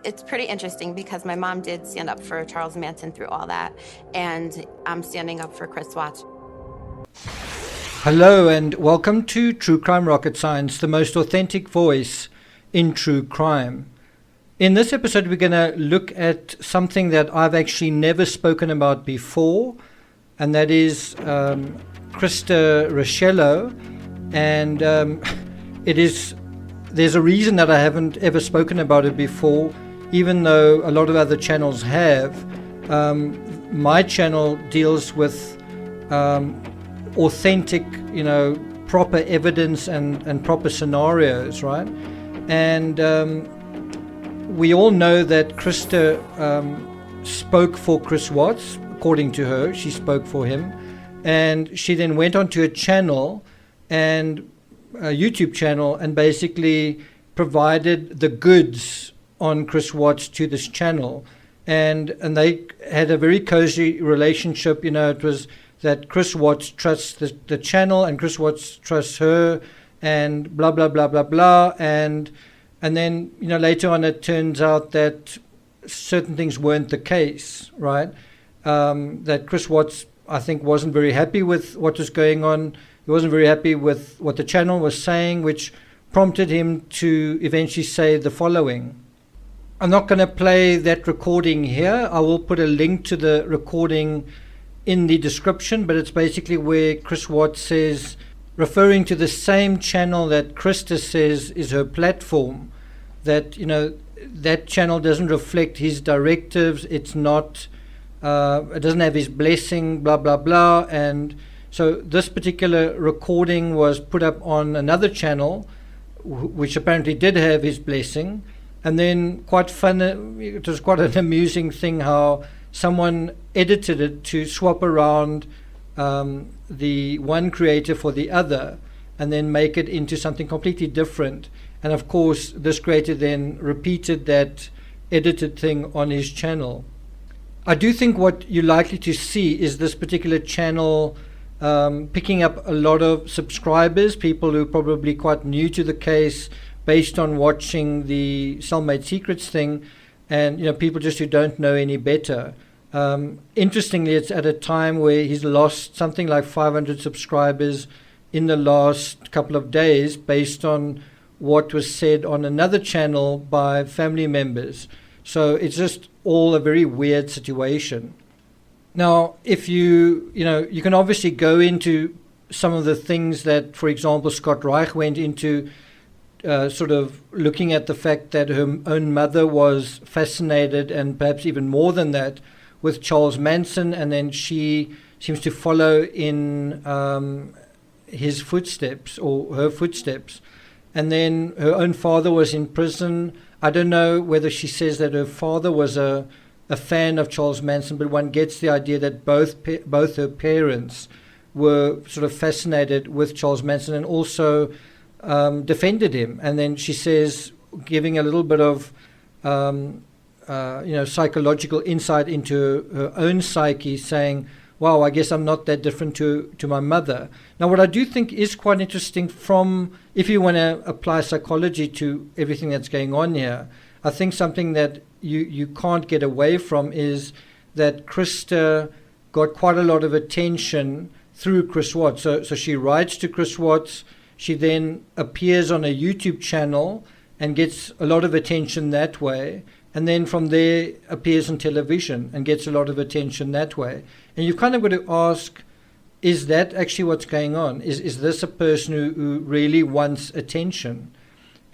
It's pretty interesting because my mom did stand up for Charles Manson through all that, and I'm standing up for Chris Watts. Hello and welcome to True Crime Rocket Science, the most authentic voice in true crime. In this episode, we're going to look at something that I've actually never spoken about before, and that is Christa Richello. And there's a reason that I haven't ever spoken about it before, even though a lot of other channels have. My channel deals with authentic, proper evidence and proper scenarios, right? And we all know that Christa spoke for Chris Watts. According to her, she spoke for him, and she then went onto a channel, and a YouTube channel, and basically provided the goods on Chris Watts to this channel, and they had a very cozy relationship. It was that Chris Watts trusts the channel, and Chris Watts trusts her, and blah blah blah blah blah, and then later on it turns out that certain things weren't the case, right? That Chris Watts, I think, wasn't very happy with what was going on. He wasn't very happy with what the channel was saying, which prompted him to eventually say the following. I'm not going to play that recording here. I will put a link to the recording in the description, but it's basically where Chris Watts says, referring to the same channel that Christa says is her platform, that that channel doesn't reflect his directives. It's not. It doesn't have his blessing. Blah blah blah. And so this particular recording was put up on another channel, which apparently did have his blessing. And then quite fun. It was quite an amusing thing how someone edited it to swap around the one creator for the other, and then make it into something completely different. And of course, this creator then repeated that edited thing on his channel. I do think what you're likely to see is this particular channel picking up a lot of subscribers, people who are probably quite new to the case based on watching the Cellmate Secrets thing, and people just who don't know any better. Interestingly, it's at a time where he's lost something like 500 subscribers in the last couple of days based on what was said on another channel by family members. So it's just all a very weird situation. Now, if you can obviously go into some of the things that, for example, Scott Reich went into, sort of looking at the fact that her own mother was fascinated, and perhaps even more than that, with Charles Manson, and then she seems to follow in his footsteps or her footsteps. And then her own father was in prison. I don't know whether she says that her father was a fan of Charles Manson, but one gets the idea that both her parents were sort of fascinated with Charles Manson and also defended him. And then she says, giving a little bit of psychological insight into her own psyche, saying, wow, I guess I'm not that different to my mother. Now, what I do think is quite interesting, from if you want to apply psychology to everything that's going on here, I think something that you can't get away from is that Christa got quite a lot of attention through Chris Watts. So she writes to Chris Watts, she then appears on a YouTube channel and gets a lot of attention that way, and then from there appears on television and gets a lot of attention that way. And you've kind of got to ask, is that actually what's going on? Is this a person who really wants attention?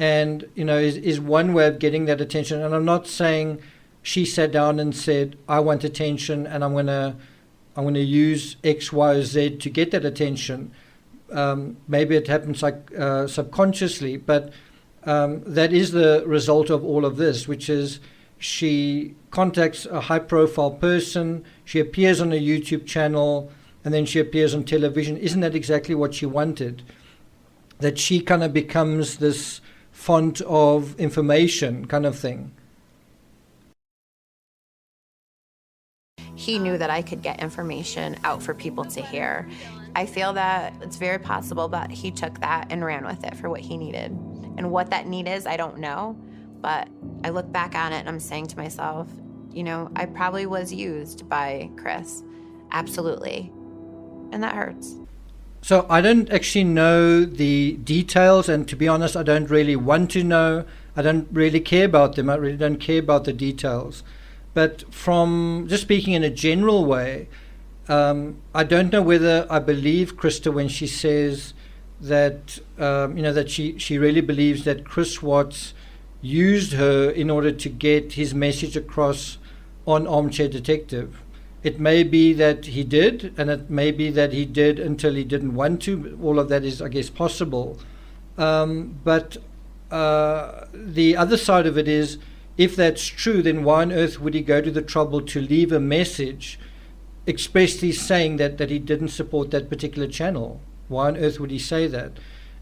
And, is one way of getting that attention. And I'm not saying she sat down and said, I want attention and I'm going to use X, Y, or Z to get that attention. Maybe it happens like subconsciously, but that is the result of all of this, which is she contacts a high-profile person, she appears on a YouTube channel, and then she appears on television. Isn't that exactly what she wanted? That she kind of becomes this font of information kind of thing. He knew that I could get information out for people to hear. I feel that it's very possible that he took that and ran with it for what he needed. And what that need is, I don't know. But I look back on it and I'm saying to myself, you know, I probably was used by Chris. Absolutely. And that hurts. So I don't actually know the details, and to be honest, I don't really want to know. I don't really care about them. I really don't care about the details. But from just speaking in a general way, I don't know whether I believe Christa when she says that, that she really believes that Chris Watts used her in order to get his message across on Armchair Detective. It may be that he did, and it may be that he did until he didn't want to. All of that is, I guess, possible. But the other side of it is, if that's true, then why on earth would he go to the trouble to leave a message expressly saying that he didn't support that particular channel? Why on earth would he say that?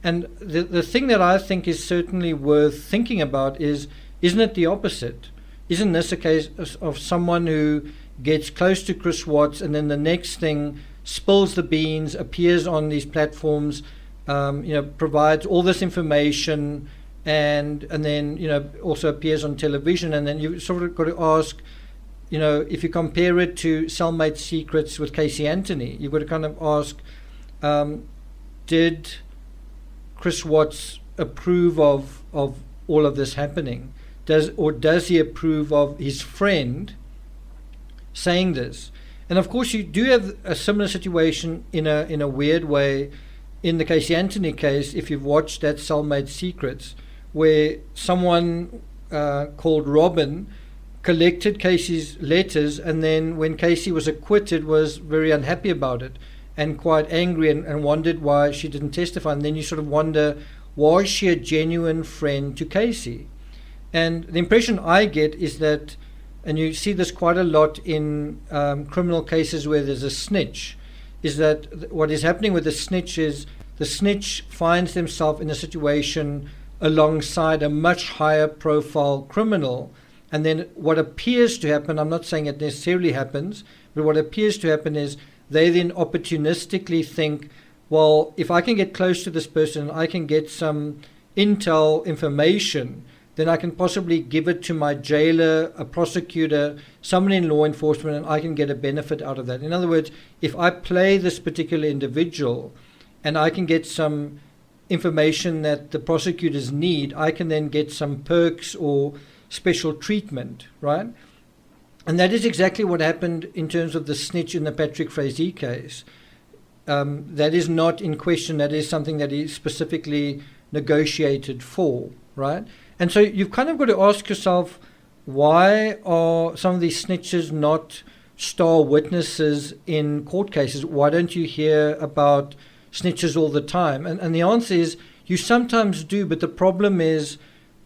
And the thing that I think is certainly worth thinking about is, isn't it the opposite? Isn't this a case of someone who gets close to Chris Watts and then the next thing spills the beans, appears on these platforms, provides all this information, and then also appears on television, and then you sort of got to ask, if you compare it to Cellmate Secrets with Casey Anthony, you've got to kind of ask, did Chris Watts approve of all of this happening? Does he approve of his friend saying this? And of course you do have a similar situation in a weird way in the Casey Anthony case, if you've watched that Cellmate Secrets, where someone called Robin collected Casey's letters, and then when Casey was acquitted was very unhappy about it and quite angry and wondered why she didn't testify. And then you sort of wonder, was she a genuine friend to Casey? And the impression I get is that, and you see this quite a lot in criminal cases where there's a snitch, is that what is happening with the snitch is the snitch finds themselves in a situation alongside a much higher profile criminal. And then what appears to happen, I'm not saying it necessarily happens, but what appears to happen is they then opportunistically think, well, if I can get close to this person, I can get some intel information, then I can possibly give it to my jailer, a prosecutor, someone in law enforcement, and I can get a benefit out of that. In other words, if I play this particular individual and I can get some information that the prosecutors need, I can then get some perks or special treatment, right? And that is exactly what happened in terms of the snitch in the Patrick Frazee case. That is not in question. That is something that he specifically negotiated for, right? And so you've kind of got to ask yourself, why are some of these snitches not star witnesses in court cases? Why don't you hear about snitches all the time? And the answer is, you sometimes do, but the problem is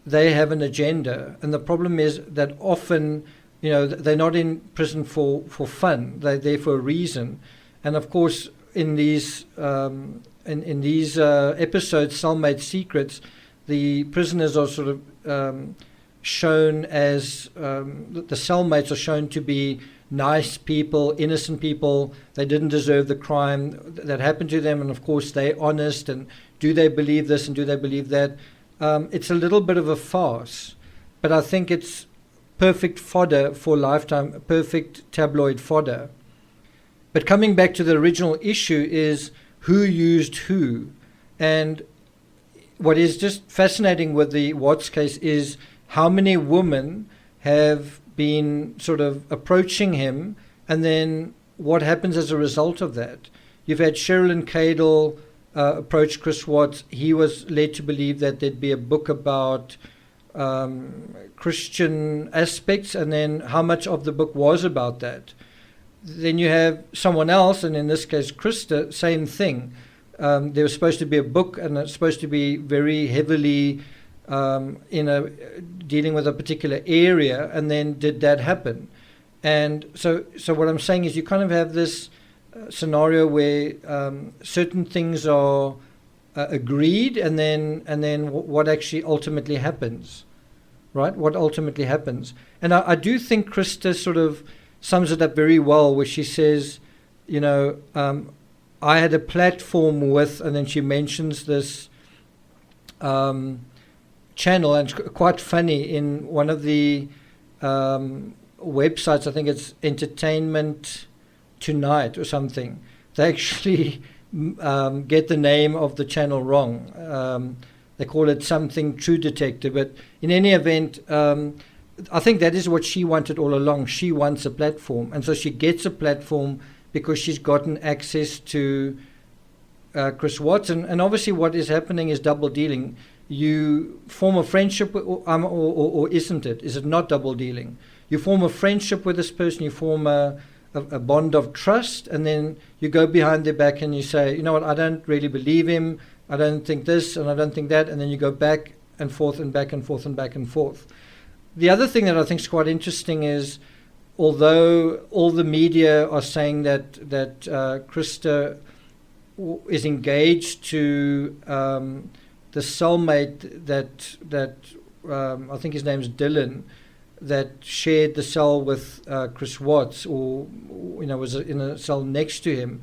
they have an agenda. And the problem is that often, they're not in prison for fun. They're there for a reason. And of course, in these episodes, Cellmate Secrets, the prisoners are sort of shown as, the cellmates are shown to be nice people, innocent people. They didn't deserve the crime that happened to them. And of course, they're honest. And do they believe this and do they believe that? It's a little bit of a farce. But I think it's perfect fodder for Lifetime, perfect tabloid fodder. But coming back to the original issue is who used who. And what is just fascinating with the Watts case is how many women have been sort of approaching him, and then what happens as a result of that. You've had Sherilyn Cadle approach Chris Watts. He was led to believe that there'd be a book about Christian aspects, and then how much of the book was about that. Then you have someone else, and in this case Christa, same thing. There was supposed to be a book, and it's supposed to be very heavily dealing with a particular area, and then did that happen? And so what I'm saying is you kind of have this scenario where certain things are agreed, and then what actually ultimately happens, right? What ultimately happens. And I do think Christa sort of sums it up very well, where she says, I had a platform with, and then she mentions this channel, and it's quite funny. In one of the websites, I think it's Entertainment Tonight or something, they actually get the name of the channel wrong. They call it something True Detective. But in any event, I think that is what she wanted all along. She wants a platform. And so she gets a platform because she's gotten access to Chris Watts. And obviously what is happening is double dealing. You form a friendship, or isn't it? Is it not double dealing? You form a friendship with this person, you form a bond of trust, and then you go behind their back and you say, you know what, I don't really believe him, I don't think this and I don't think that, and then you go back and forth and back and forth and back and forth. The other thing that I think is quite interesting is, although all the media are saying that Christa is engaged to the cellmate that I think his name's Dylan, that shared the cell with Chris Watts, or was in a cell next to him,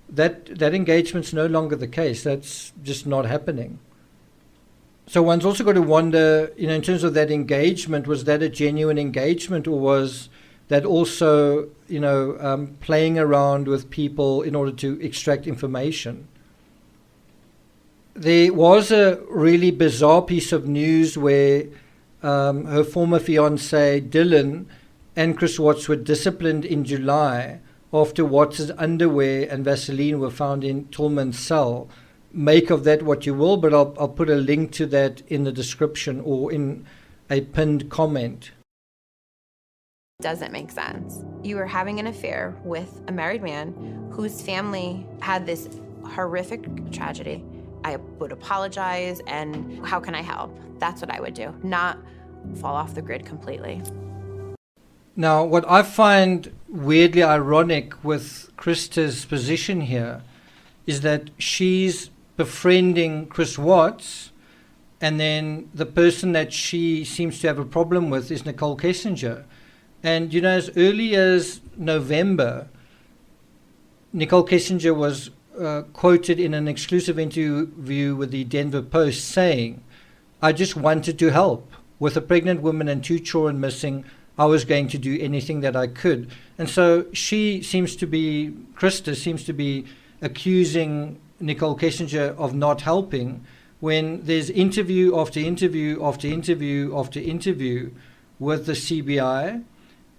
that engagement's no longer the case. That's just not happening. So one's also got to wonder, in terms of that engagement, was that a genuine engagement, or was that also, playing around with people in order to extract information? There was a really bizarre piece of news where her former fiance Dylan and Chris Watts were disciplined in July after Watts' underwear and Vaseline were found in Tillman's cell. Make of that what you will, but I'll put a link to that in the description or in a pinned comment. Doesn't make sense. You were having an affair with a married man whose family had this horrific tragedy. I would apologize, and how can I help? That's what I would do, not fall off the grid completely. Now, what I find weirdly ironic with Christa's position here is that she's befriending Chris Watts, and then the person that she seems to have a problem with is Nicole Kessinger. And, as early as November, Nicole Kessinger was quoted in an exclusive interview with the Denver Post saying, "I just wanted to help. With a pregnant woman and 2 children missing, I was going to do anything that I could." And so Christa seems to be accusing Nicole Kessinger of not helping, when there's interview after interview after interview after interview with the CBI.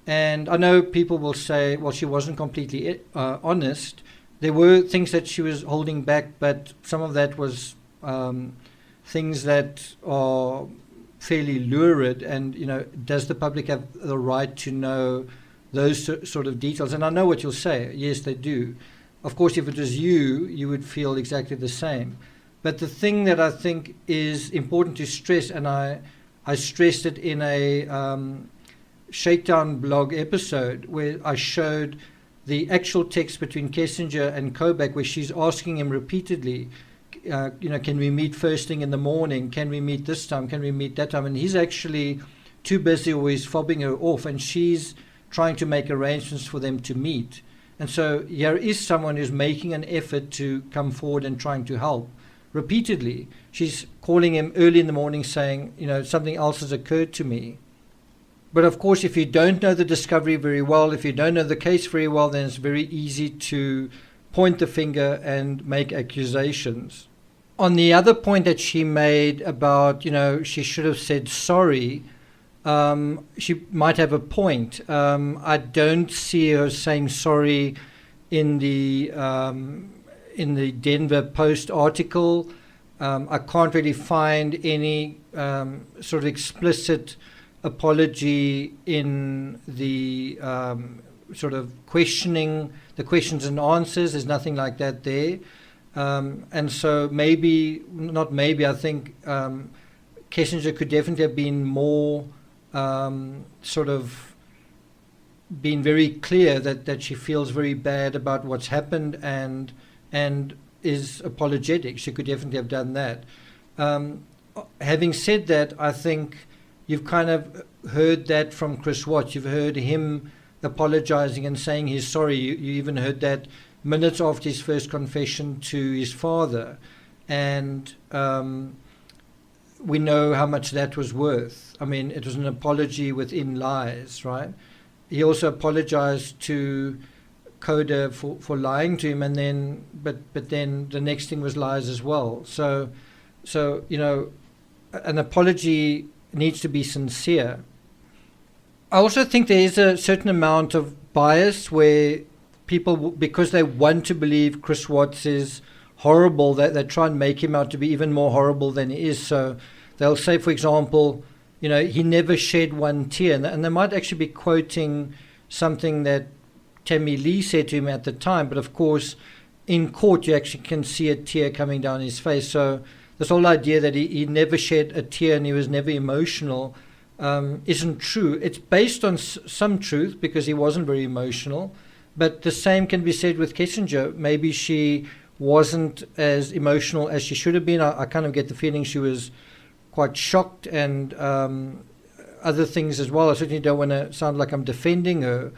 And I know people will say, well, she wasn't completely honest. There were things that she was holding back, but some of that was things that are fairly lurid. And, does the public have the right to know those sort of details? And I know what you'll say. Yes, they do. Of course, if it was you would feel exactly the same. But the thing that I think is important to stress, and I stressed it in a Shakedown blog episode where I showed the actual text between Kessinger and Kobach, where she's asking him repeatedly, can we meet first thing in the morning? Can we meet this time? Can we meet that time? And he's actually too busy, or he's fobbing her off, and she's trying to make arrangements for them to meet. And so here is someone who's making an effort to come forward and trying to help. Repeatedly, she's calling him early in the morning saying, something else has occurred to me. But of course, if you don't know the discovery very well, if you don't know the case very well, then it's very easy to point the finger and make accusations. On the other point that she made about, she should have said sorry, she might have a point. I don't see her saying sorry in the Denver Post article. I can't really find any sort of explicit apology in the sort of questioning, the questions and answers. There's nothing like that there. And so I think Kessinger could definitely have been more sort of been very clear that she feels very bad about what's happened and is apologetic. She could definitely have done that. Having said that, I think you've kind of heard that from Chris Watts. You've heard him apologizing and saying he's sorry. You even heard that minutes after his first confession to his father. And we know how much that was worth. I mean, it was an apology within lies, right? He also apologized to Coda for lying to him, and then but then the next thing was lies as well. So an apology needs to be sincere. I also think there is a certain amount of bias where people, because they want to believe Chris Watts is horrible, they try and make him out to be even more horrible than he is. So they'll say, for example, he never shed one tear. And they might actually be quoting something that Tammy Lee said to him at the time. But of course, in court, you actually can see a tear coming down his face. So this whole idea that he never shed a tear and he was never emotional isn't true. It's based on some truth, because he wasn't very emotional. But the same can be said with Kessinger. Maybe she wasn't as emotional as she should have been. I kind of get the feeling she was quite shocked, and other things as well. I certainly don't want to sound like I'm defending her.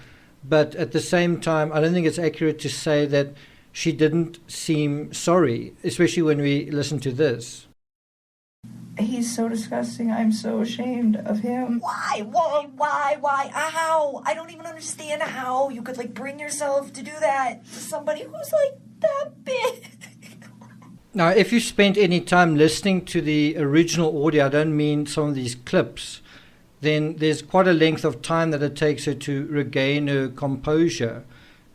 But at the same time, I don't think it's accurate to say that she didn't seem sorry, especially when we listen to this. He's so disgusting. I'm so ashamed of him. Why? How? I don't even understand how you could, bring yourself to do that to somebody who's, that big. Now, if you spent any time listening to the original audio, I don't mean some of these clips, then there's quite a length of time that it takes her to regain her composure.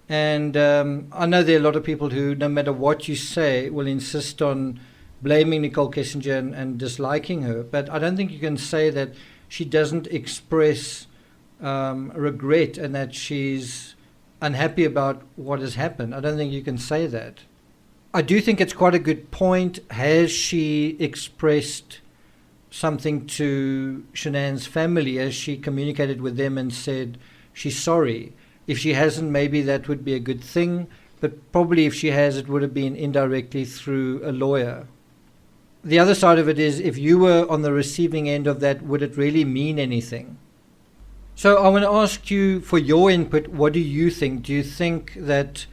And I know there are a lot of people who, no matter what you say, will insist on blaming Nicole Kessinger and disliking her. But I don't think you can say that she doesn't express regret and that she's unhappy about what has happened. I don't think you can say that. I do think it's quite a good point. Has she expressed something to Shanann's family? Has she communicated with them and said she's sorry? If she hasn't, maybe that would be a good thing. But probably if she has, it would have been indirectly through a lawyer. The other side of it is, if you were on the receiving end of that, would it really mean anything? So I want to ask you for your input. What do you think? Do you think that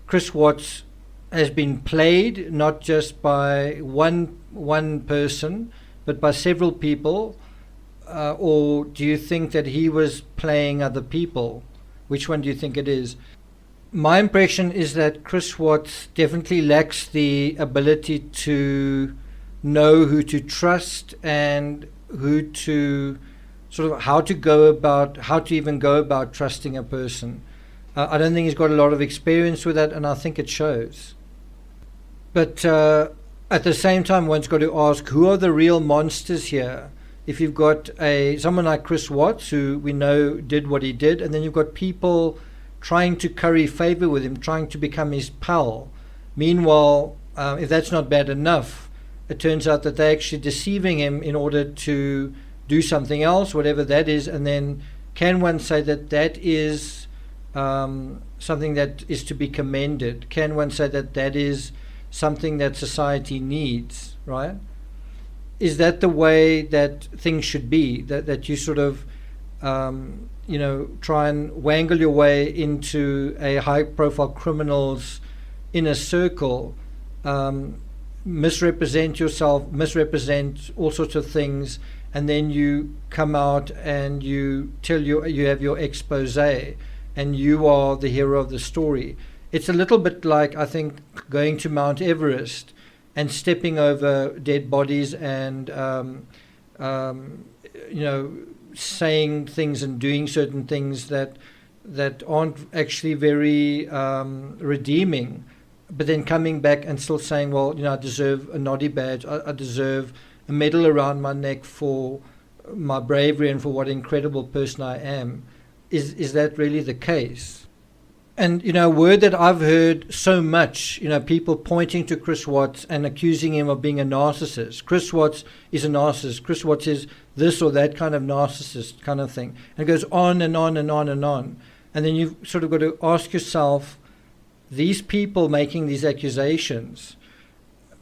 Chris Watts has been played, not just by one person, but by several people? Or do you think that he was playing other people? Which one do you think it is? My impression is that Chris Watts definitely lacks the ability to know who to trust and how to even go about trusting a person. I don't think he's got a lot of experience with that, and I think it shows. But at the same time, one's got to ask, who are the real monsters here? If you've got someone like Chris Watts, who we know did what he did, and then you've got people trying to curry favor with him, trying to become his pal. Meanwhile, if that's not bad enough, it turns out that they're actually deceiving him in order to do something else, whatever that is. And then can one say that that is something that is to be commended? Can one say that that is something that society needs, right? Is that the way that things should be? That you sort of, try and wangle your way into a high-profile criminal's inner circle, misrepresent yourself, misrepresent all sorts of things, and then you come out and you tell you have your expose, and you are the hero of the story. It's a little bit like, I think, going to Mount Everest and stepping over dead bodies and saying things and doing certain things that aren't actually very redeeming, but then coming back and still saying, well, I deserve a Noddy badge, I deserve a medal around my neck for my bravery and for what an incredible person I am. Is that really the case? And, a word that I've heard so much, people pointing to Chris Watts and accusing him of being a narcissist. Chris Watts is a narcissist. Chris Watts is this or that kind of narcissist kind of thing. And it goes on and on and on and on. And then you've sort of got to ask yourself, these people making these accusations,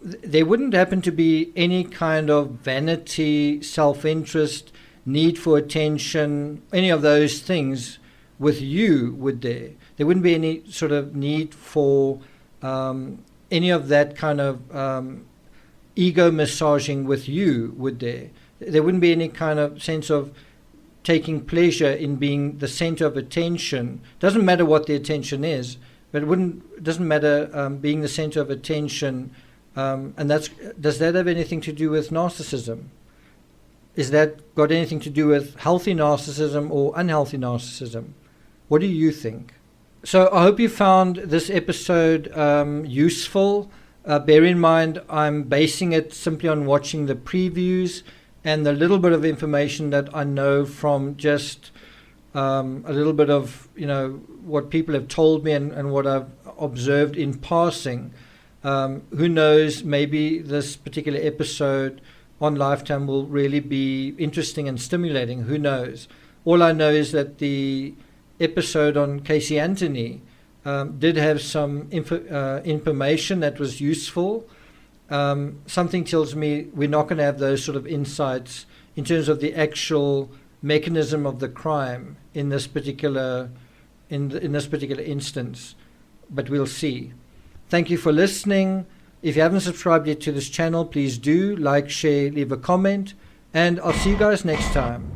there wouldn't happen to be any kind of vanity, self-interest, need for attention, any of those things with you, would there? There wouldn't be any sort of need for any of that kind of ego massaging with you, would there? There wouldn't be any kind of sense of taking pleasure in being the center of attention. Doesn't matter what the attention is, but it doesn't matter being the center of attention. And does that have anything to do with narcissism? Is that got anything to do with healthy narcissism or unhealthy narcissism? What do you think? So I hope you found this episode useful. Bear in mind, I'm basing it simply on watching the previews and the little bit of information that I know from just a little bit of, what people have told me and what I've observed in passing. Who knows, maybe this particular episode on Lifetime will really be interesting and stimulating. Who knows? All I know is that the episode on Casey Anthony did have some information that was useful. Something tells me we're not going to have those sort of insights in terms of the actual mechanism of the crime in this particular instance, but we'll see. Thank you for listening. If you haven't subscribed yet to this channel, please do like, share, leave a comment, and I'll see you guys next time.